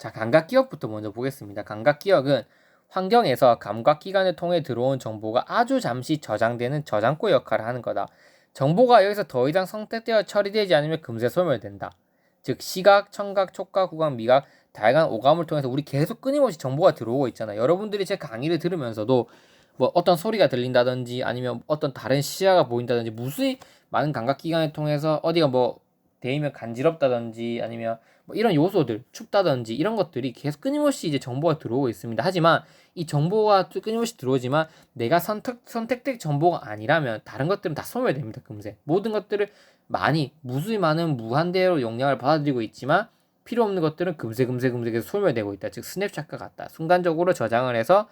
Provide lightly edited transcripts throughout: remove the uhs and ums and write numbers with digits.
자, 감각기억부터 먼저 보겠습니다. 감각기억은 환경에서 감각기관을 통해 들어온 정보가 아주 잠시 저장되는 저장고 역할을 하는 거다. 정보가 여기서 더 이상 선택되어 처리되지 않으면 금세 소멸된다. 즉 시각, 청각, 촉각, 후각, 미각 다양한 오감을 통해서 우리 계속 끊임없이 정보가 들어오고 있잖아요. 여러분들이 제 강의를 들으면서도 뭐 어떤 소리가 들린다든지 아니면 어떤 다른 시야가 보인다든지 무수히 많은 감각기관을 통해서 어디가 뭐 데이면 간지럽다든지 아니면 뭐 이런 요소들, 춥다든지 이런 것들이 계속 끊임없이 이제 정보가 들어오고 있습니다. 하지만 이 정보가 끊임없이 들어오지만 내가 선택된 정보가 아니라면 다른 것들은 다 소멸됩니다. 금세. 모든 것들을 무수히 많은 무한대로 용량을 받아들이고 있지만 필요 없는 것들은 금세 계속 소멸되고 있다. 즉 스냅샷과 같다. 순간적으로 저장을 해서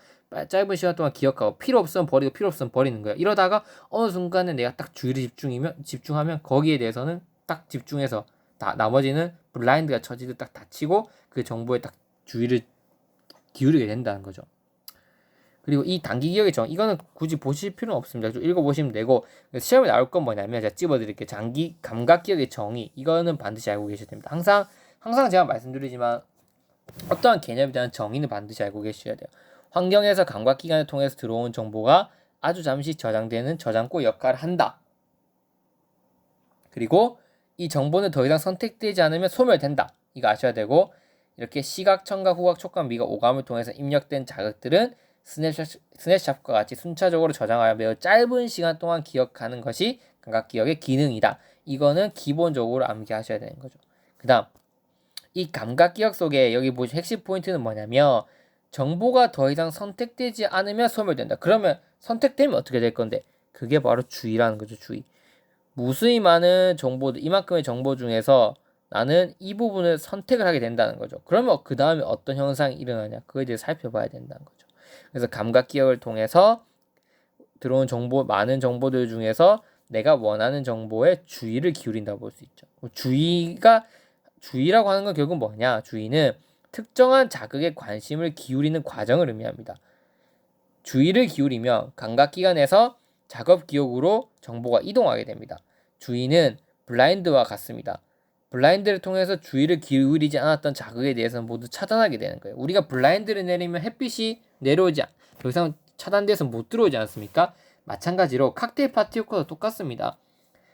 짧은 시간 동안 기억하고 필요 없으면 버리고 필요 없으면 버리는 거야. 이러다가 어느 순간에 내가 딱 주의를 집중하면 거기에 대해서는 딱 집중해서 나머지는 블라인드가 처지듯 딱 닫히고 그 정보에 딱 주의를 기울이게 된다는 거죠. 그리고 이 단기 기억의 정, 이거는 굳이 보실 필요는 없습니다. 좀 읽어보시면 되고, 시험에 나올 건 뭐냐면, 제가 집어드릴게요. 장기 감각 기억의 정의, 이거는 반드시 알고 계셔야 됩니다. 항상 제가 말씀드리지만, 어떠한 개념에 대한 정의는 반드시 알고 계셔야 돼요. 환경에서 감각기관을 통해서 들어온 정보가 아주 잠시 저장되는 저장고 역할을 한다. 그리고 이 정보는 더 이상 선택되지 않으면 소멸된다. 이거 아셔야 되고, 이렇게 시각, 청각, 후각, 촉각, 미각, 오감을 통해서 입력된 자극들은 스냅샷과 같이 순차적으로 저장하여 매우 짧은 시간 동안 기억하는 것이 감각기억의 기능이다. 이거는 기본적으로 암기하셔야 되는 거죠. 그 다음 이 감각기억 속에 여기 보시면 핵심 포인트는 뭐냐면 정보가 더 이상 선택되지 않으면 소멸된다. 그러면 선택되면 어떻게 될 건데? 그게 바로 주의라는 거죠. 주의. 무수히 많은 정보들, 이만큼의 정보 중에서 나는 이 부분을 선택을 하게 된다는 거죠. 그러면 그 다음에 어떤 현상이 일어나냐? 그거에 대해 살펴봐야 된다는 거죠. 그래서 감각기억을 통해서 들어온 많은 정보들 중에서 내가 원하는 정보에 주의를 기울인다고 볼 수 있죠. 주의라고 하는 건 결국 뭐냐? 주의는 특정한 자극에 관심을 기울이는 과정을 의미합니다. 주의를 기울이면 감각기관에서 작업기억으로 정보가 이동하게 됩니다. 주의는 블라인드와 같습니다. 블라인드를 통해서 주의를 기울이지 않았던 자극에 대해서는 모두 차단하게 되는 거예요. 우리가 블라인드를 내리면 햇빛이 더 이상 차단돼서 못 들어오지 않습니까? 마찬가지로 칵테일 파티 효과도 똑같습니다.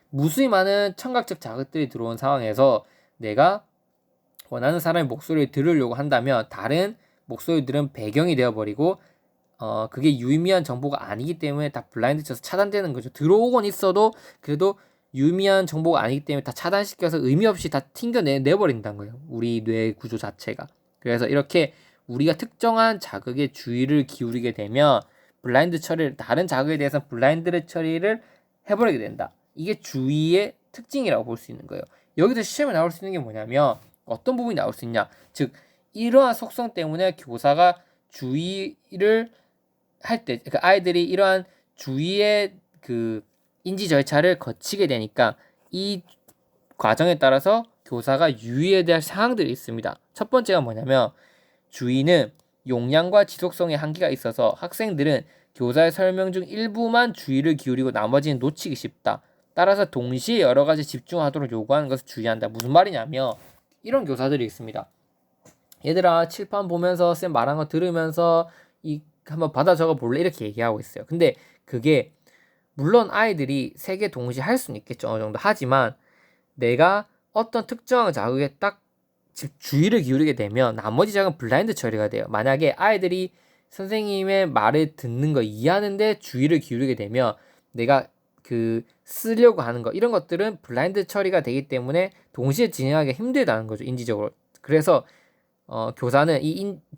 무수히 많은 청각적 자극들이 들어온 상황에서 내가 원하는 사람의 목소리를 들으려고 한다면 다른 목소리들은 배경이 되어버리고 그게 유의미한 정보가 아니기 때문에 다 블라인드 쳐서 차단되는 거죠. 들어오곤 있어도 그래도 유의미한 정보가 아니기 때문에 다 차단시켜서 의미 없이 다 튕겨내버린다는 거예요. 우리 뇌 구조 자체가. 그래서 이렇게 우리가 특정한 자극에 주의를 기울이게 되면 다른 자극에 대해서 블라인드 처리를 해버리게 된다. 이게 주의의 특징이라고 볼 수 있는 거예요. 여기서 시험에 나올 수 있는 게 뭐냐면 어떤 부분이 나올 수 있냐. 즉 이러한 속성 때문에 교사가 주의를 할 때, 그러니까 아이들이 이러한 주의의 그 인지 절차를 거치게 되니까 이 과정에 따라서 교사가 유의해야 될 사항들이 있습니다. 첫 번째가 뭐냐면 주의는 용량과 지속성의 한계가 있어서 학생들은 교사의 설명 중 일부만 주의를 기울이고 나머지는 놓치기 쉽다. 따라서 동시에 여러 가지 집중하도록 요구하는 것을 주의한다. 무슨 말이냐면 이런 교사들이 있습니다. 얘들아 칠판 보면서 쌤 말한 거 들으면서 한번 받아 적어 볼래? 이렇게 얘기하고 있어요. 근데 그게 물론 아이들이 세 개 동시에 할 수는 있겠죠. 어느 정도. 하지만 내가 어떤 특정한 자극에 딱 주의를 기울이게 되면 나머지 자극은 블라인드 처리가 돼요. 만약에 아이들이 선생님의 말을 듣는 거 이해하는데 주의를 기울이게 되면 내가 쓰려고 하는 거 이런 것들은 블라인드 처리가 되기 때문에 동시에 진행하기가 힘들다는 거죠. 인지적으로. 그래서 교사는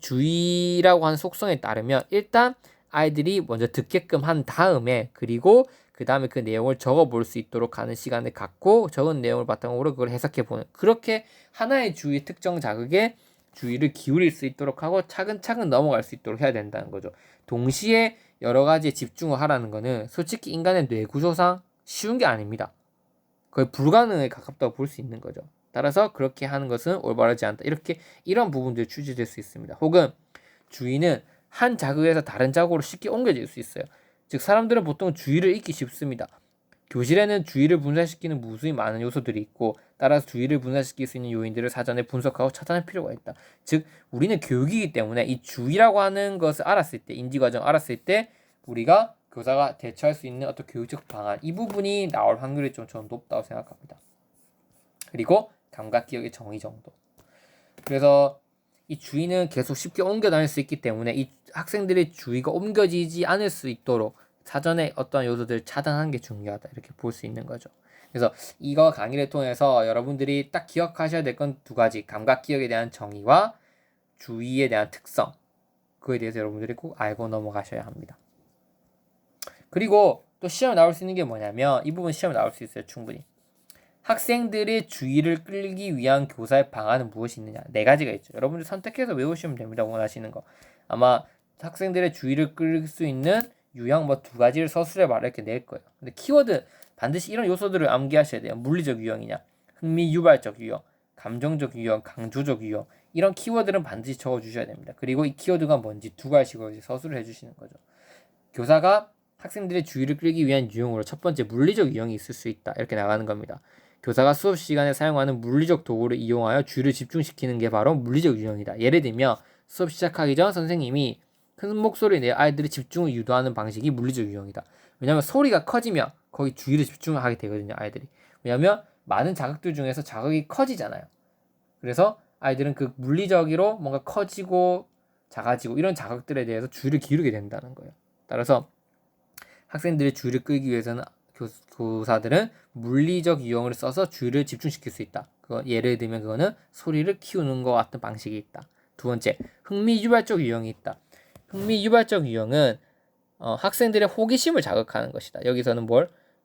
주의라고 하는 속성에 따르면 일단 아이들이 먼저 듣게끔 한 다음에 그리고 그 다음에 그 내용을 적어볼 수 있도록 하는 시간을 갖고 적은 내용을 바탕으로 그걸 해석해보는 그렇게 하나의 주의 특정 자극에 주의를 기울일 수 있도록 하고 차근차근 넘어갈 수 있도록 해야 된다는 거죠. 동시에 여러 가지에 집중을 하라는 거는 솔직히 인간의 뇌 구조상 쉬운 게 아닙니다. 거의 불가능에 가깝다고 볼 수 있는 거죠. 따라서 그렇게 하는 것은 올바르지 않다. 이런 부분들이 취지될 수 있습니다. 혹은 주의는 한 자극에서 다른 자극으로 쉽게 옮겨질 수 있어요. 즉 사람들은 보통 주의를 잊기 쉽습니다. 교실에는 주의를 분산시키는 무수히 많은 요소들이 있고 따라서 주의를 분산시킬 수 있는 요인들을 사전에 분석하고 차단할 필요가 있다. 즉 우리는 교육이기 때문에 이 주의라고 하는 것을 알았을 때, 인지과정 알았을 때 우리가 교사가 대처할 수 있는 어떤 교육적 방안, 이 부분이 나올 확률이 좀 저는 높다고 생각합니다. 그리고 감각기억의 정의 정도. 그래서 이 주의는 계속 쉽게 옮겨 다닐 수 있기 때문에 이 학생들의 주의가 옮겨지지 않을 수 있도록 사전에 어떤 요소들을 차단하는 게 중요하다, 이렇게 볼 수 있는 거죠. 그래서 이거 강의를 통해서 여러분들이 딱 기억하셔야 될 건 두 가지, 감각기억에 대한 정의와 주의에 대한 특성, 그거에 대해서 여러분들이 꼭 알고 넘어가셔야 합니다. 그리고 또 시험에 나올 수 있는 게 뭐냐면, 이 부분 시험에 나올 수 있어요, 충분히. 학생들의 주의를 끌기 위한 교사의 방안은 무엇이 있느냐, 네 가지가 있죠. 여러분들 선택해서 외우시면 됩니다, 원하시는 거. 아마 학생들의 주의를 끌 수 있는 유형 뭐 두 가지를 서술에 말해 이렇게 낼 거예요. 근데 키워드 반드시 이런 요소들을 암기하셔야 돼요. 물리적 유형이냐, 흥미 유발적 유형, 감정적 유형, 강조적 유형, 이런 키워드는 반드시 적어주셔야 됩니다. 그리고 이 키워드가 뭔지 두 가지씩으로 이제 서술을 해주시는 거죠. 교사가 학생들의 주의를 끌기 위한 유형으로 첫 번째 물리적 유형이 있을 수 있다, 이렇게 나가는 겁니다. 교사가 수업 시간에 사용하는 물리적 도구를 이용하여 주의를 집중시키는 게 바로 물리적 유형이다. 예를 들면 수업 시작하기 전 선생님이 큰 목소리를 내 아이들의 집중을 유도하는 방식이 물리적 유형이다. 왜냐하면 소리가 커지면 거기 주의를 집중하게 되거든요, 아이들이. 왜냐하면 많은 자극들 중에서 자극이 커지잖아요. 그래서 아이들은 그 물리적으로 뭔가 커지고 작아지고 이런 자극들에 대해서 주의를 기울이게 된다는 거예요. 따라서 학생들의 주의를 끌기 위해서는 교사들은 물리적 유형을 써서 주의를 집중시킬 수 있다. 예를 들면 그거는 소리를 키우는 것 같은 방식이 있다. 두 번째, 흥미 유발적 유형이 있다. 흥미 유발적 유형은 학생들의 호기심을 자극하는 것이다. 여기서는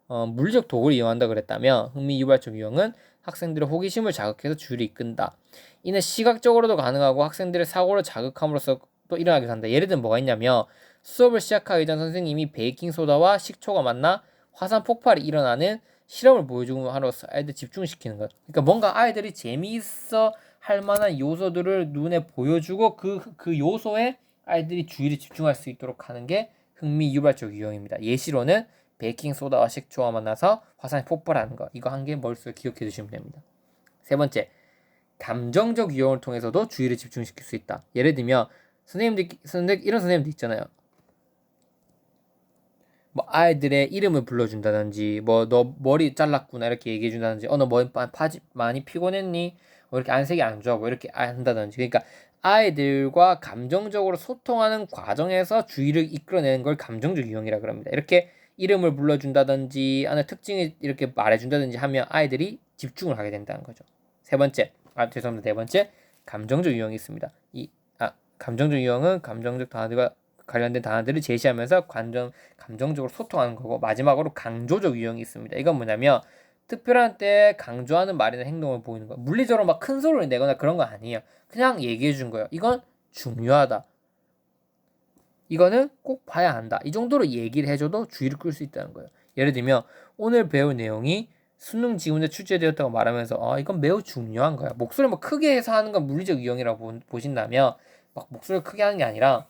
물리적 도구를 이용한다 그랬다면, 흥미 유발적 유형은 학생들의 호기심을 자극해서 주의를 이끈다. 이는 시각적으로도 가능하고 학생들의 사고를 자극함으로써 또 일어나기도 한다. 예를 들면 뭐가 있냐면, 수업을 시작하기 전 선생님이 베이킹소다와 식초가 만나 화산 폭발이 일어나는 실험을 보여줌으로써 아이들 집중시키는 것. 그러니까 뭔가 아이들이 재미있어 할 만한 요소들을 눈에 보여주고 그 요소에 아이들이 주의를 집중할 수 있도록 하는 게 흥미 유발적 유형입니다. 예시로는 베이킹소다와 식초가 만나서 화산이 폭발하는 거. 이거 한 개 머릿속에 기억해 두시면 됩니다. 세 번째, 감정적 유형을 통해서도 주의를 집중시킬 수 있다. 예를 들면 이런 선생님들 있잖아요. 뭐 아이들의 이름을 불러준다든지, 뭐 너 머리 잘랐구나 이렇게 얘기해준다든지, 너 머리 많이 피곤했니? 이렇게 안색이 안 좋아, 뭐 이렇게 한다든지. 그러니까 아이들과 감정적으로 소통하는 과정에서 주의를 이끌어내는 걸 감정적 유형이라 그럽니다. 이렇게 이름을 불러준다든지, 안에 특징을 이렇게 말해준다든지 하면 아이들이 집중을 하게 된다는 거죠. 죄송합니다. 네 번째, 감정적 유형이 있습니다. 감정적 유형은 감정적 단어들과 관련된 단어들을 제시하면서 감정적으로 소통하는 거고, 마지막으로 강조적 유형이 있습니다. 이건 뭐냐면 특별한 때에 강조하는 말이나 행동을 보이는 거. 물리적으로 막 큰 소리를 내거나 그런 거 아니에요. 그냥 얘기해 준 거예요. 이건 중요하다, 이거는 꼭 봐야 한다, 이 정도로 얘기를 해줘도 주의를 끌 수 있다는 거예요. 예를 들면 오늘 배울 내용이 수능 지문에 출제되었다고 말하면서 이건 매우 중요한 거야. 목소리를 뭐 크게 해서 하는 건 물리적 유형이라고 보신다면, 막 목소리를 크게 하는 게 아니라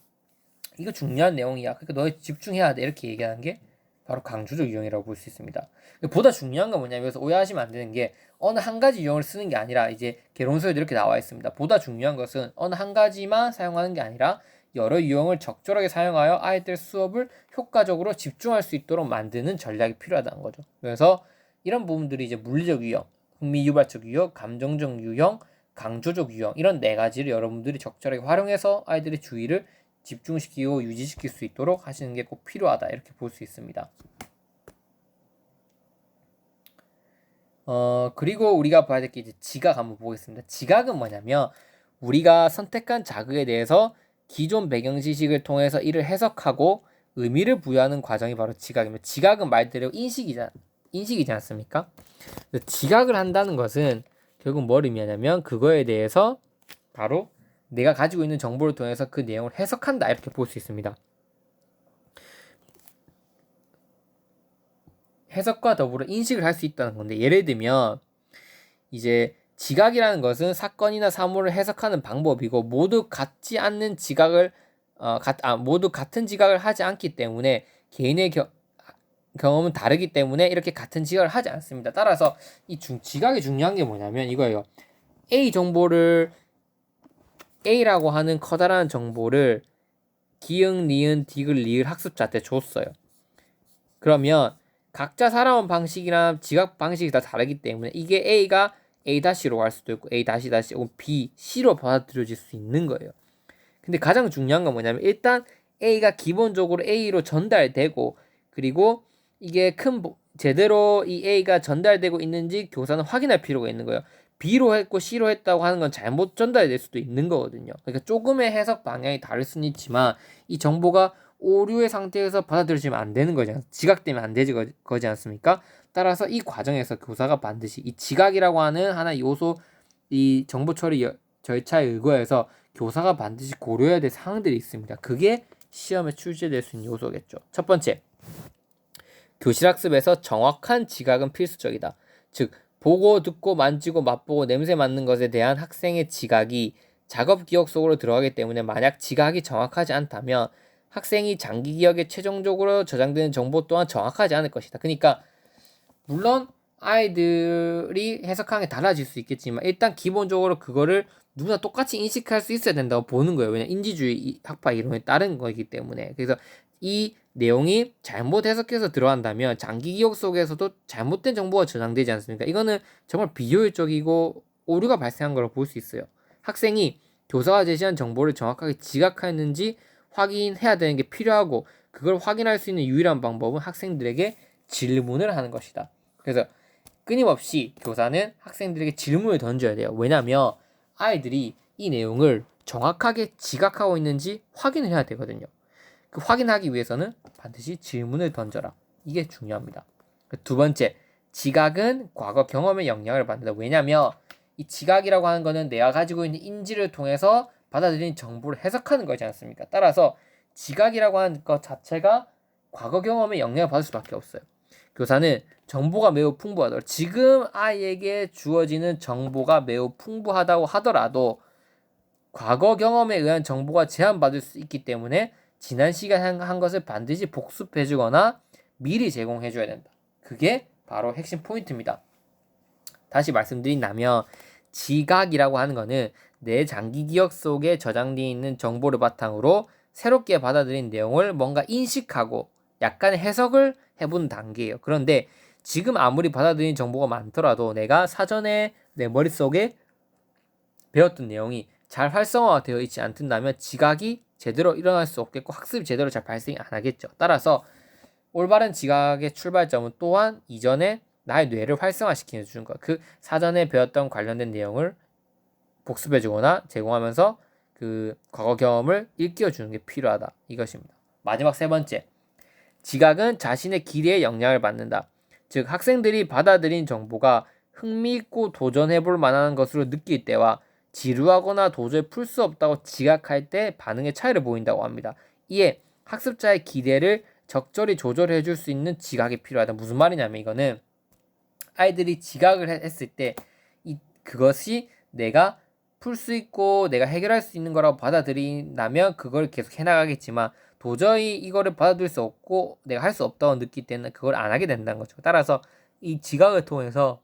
이거 중요한 내용이야, 그러니까 너희 집중해야 돼, 이렇게 얘기하는 게 바로 강조적 유형이라고 볼 수 있습니다. 보다 중요한 건 뭐냐면, 여기서 오해하시면 안 되는 게 어느 한 가지 유형을 쓰는 게 아니라, 이제 개론서에도 이렇게 나와 있습니다. 보다 중요한 것은 어느 한 가지만 사용하는 게 아니라 여러 유형을 적절하게 사용하여 아이들 수업을 효과적으로 집중할 수 있도록 만드는 전략이 필요하다는 거죠. 그래서 이런 부분들이 이제 물리적 유형, 흥미 유발적 유형, 감정적 유형, 강조적 유형, 이런 네 가지를 여러분들이 적절하게 활용해서 아이들의 주의를 집중시키고 유지시킬 수 있도록 하시는 게 꼭 필요하다, 이렇게 볼 수 있습니다. 그리고 우리가 봐야 될 게 이제 지각 한번 보겠습니다. 지각은 뭐냐면 우리가 선택한 자극에 대해서 기존 배경 지식을 통해서 이를 해석하고 의미를 부여하는 과정이 바로 지각입니다. 지각은 말대로 인식이지 않습니까? 지각을 한다는 것은 결국 뭘 의미하냐면 그거에 대해서 바로 내가 가지고 있는 정보를 통해서 그 내용을 해석한다, 이렇게 볼 수 있습니다. 해석과 더불어 인식을 할 수 있다는 건데, 예를 들면 이제 지각이라는 것은 사건이나 사물을 해석하는 방법이고, 모두 같은 지각을 하지 않기 때문에 경험은 다르기 때문에 이렇게 같은 지각을 하지 않습니다. 따라서 이 지각이 중요한 게 뭐냐면 이거예요. A 정보를 A라고 하는 커다란 정보를 기응, 니은, 디귿, 리을 학습자한테 줬어요. 그러면 각자 살아온 방식이나 지각 방식이 다 다르기 때문에 이게 A가 A-로 갈 수도 있고 A-, 혹은 B, C로 받아들여질 수 있는 거예요. 근데 가장 중요한 건 뭐냐면 일단 A가 기본적으로 A로 전달되고 그리고 이게 제대로 이 A가 전달되고 있는지 교사는 확인할 필요가 있는 거예요. B로 했고 C로 했다고 하는 건 잘못 전달될 수도 있는 거거든요. 그러니까 조금의 해석 방향이 다를 수는 있지만 이 정보가 오류의 상태에서 받아들여지면 안 되는 거지, 지각되면 안 되지 거지 않습니까? 따라서 이 과정에서 교사가 반드시 이 지각이라고 하는 하나의 요소, 이 정보 처리 절차에 의거해서 교사가 반드시 고려해야 될 사항들이 있습니다. 그게 시험에 출제될 수 있는 요소겠죠. 첫 번째, 교실학습에서 정확한 지각은 필수적이다. 즉, 보고, 듣고, 만지고, 맛보고, 냄새 맡는 것에 대한 학생의 지각이 작업 기억 속으로 들어가기 때문에 만약 지각이 정확하지 않다면 학생이 장기 기억에 최종적으로 저장되는 정보 또한 정확하지 않을 것이다. 그러니까 물론 아이들이 해석하는 게 달라질 수 있겠지만 일단 기본적으로 그거를 누구나 똑같이 인식할 수 있어야 된다고 보는 거예요. 왜냐면 인지주의 학파 이론에 따른 거기 때문에. 그래서 이 내용이 잘못 해석해서 들어간다면 장기 기억 속에서도 잘못된 정보가 저장되지 않습니까? 이거는 정말 비효율적이고 오류가 발생한 걸로 볼 수 있어요. 학생이 교사가 제시한 정보를 정확하게 지각했는지 확인해야 되는 게 필요하고 그걸 확인할 수 있는 유일한 방법은 학생들에게 질문을 하는 것이다. 그래서 끊임없이 교사는 학생들에게 질문을 던져야 돼요. 왜냐하면 아이들이 이 내용을 정확하게 지각하고 있는지 확인을 해야 되거든요. 그 확인하기 위해서는 반드시 질문을 던져라. 이게 중요합니다. 두 번째, 지각은 과거 경험의 영향을 받는다. 왜냐하면 이 지각이라고 하는 거는 내가 가지고 있는 인지를 통해서 받아들인 정보를 해석하는 거지 않습니까? 따라서 지각이라고 하는 것 자체가 과거 경험의 영향을 받을 수밖에 없어요. 교사는 정보가 매우 풍부하더라도 지금 아이에게 주어지는 정보가 매우 풍부하다고 하더라도 과거 경험에 의한 정보가 제한받을 수 있기 때문에 지난 시간에 한 것을 반드시 복습해주거나 미리 제공해줘야 된다. 그게 바로 핵심 포인트입니다. 다시 말씀드린다면 지각이라고 하는 거는 내 장기 기억 속에 저장되어 있는 정보를 바탕으로 새롭게 받아들인 내용을 뭔가 인식하고 약간의 해석을 해본 단계예요. 그런데 지금 아무리 받아들인 정보가 많더라도 내가 사전에 내 머릿속에 배웠던 내용이 잘 활성화되어 있지 않든다면 지각이 제대로 일어날 수 없겠고 학습이 제대로 잘 발생이 안 하겠죠. 따라서 올바른 지각의 출발점은 또한 이전에 나의 뇌를 활성화시켜 주는 것. 그 사전에 배웠던 관련된 내용을 복습해 주거나 제공하면서 그 과거 경험을 일깨워 주는 게 필요하다. 이것입니다. 마지막 세 번째. 지각은 자신의 기대에 영향을 받는다. 즉 학생들이 받아들인 정보가 흥미있고 도전해 볼 만한 것으로 느낄 때와 지루하거나 도저히 풀 수 없다고 지각할 때 반응의 차이를 보인다고 합니다. 이에 학습자의 기대를 적절히 조절해 줄 수 있는 지각이 필요하다. 무슨 말이냐면 이거는 아이들이 지각을 했을 때 그것이 내가 풀 수 있고 내가 해결할 수 있는 거라고 받아들인다면 그걸 계속 해나가겠지만 도저히 이거를 받아들일 수 없고 내가 할 수 없다고 느낄 때는 그걸 안 하게 된다는 거죠. 따라서 이 지각을 통해서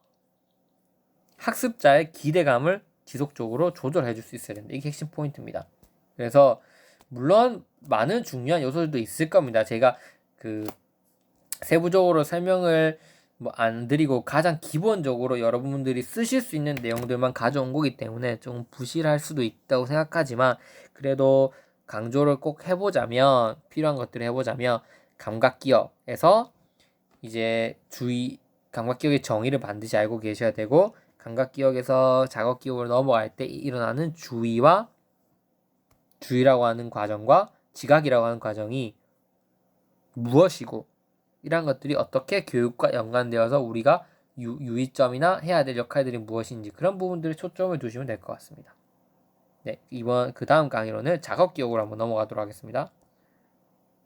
학습자의 기대감을 지속적으로 조절해 줄 수 있어야 된다. 이게 핵심 포인트입니다. 그래서 물론 많은 중요한 요소들도 있을 겁니다. 제가 그 세부적으로 설명을 안 드리고 가장 기본적으로 여러분들이 쓰실 수 있는 내용들만 가져온 거기 때문에 좀 부실할 수도 있다고 생각하지만 그래도 강조를 꼭 해보자면 필요한 것들을 해보자면 감각기억에서 이제 감각기억의 정의를 반드시 알고 계셔야 되고 감각기억에서 작업기억으로 넘어갈 때 일어나는 주의라고 하는 과정과 지각이라고 하는 과정이 무엇이고 이런 것들이 어떻게 교육과 연관되어서 우리가 유의점이나 해야 될 역할들이 무엇인지 그런 부분들에 초점을 두시면 될 것 같습니다. 네, 그 다음 강의로는 작업 기억으로 한번 넘어가도록 하겠습니다.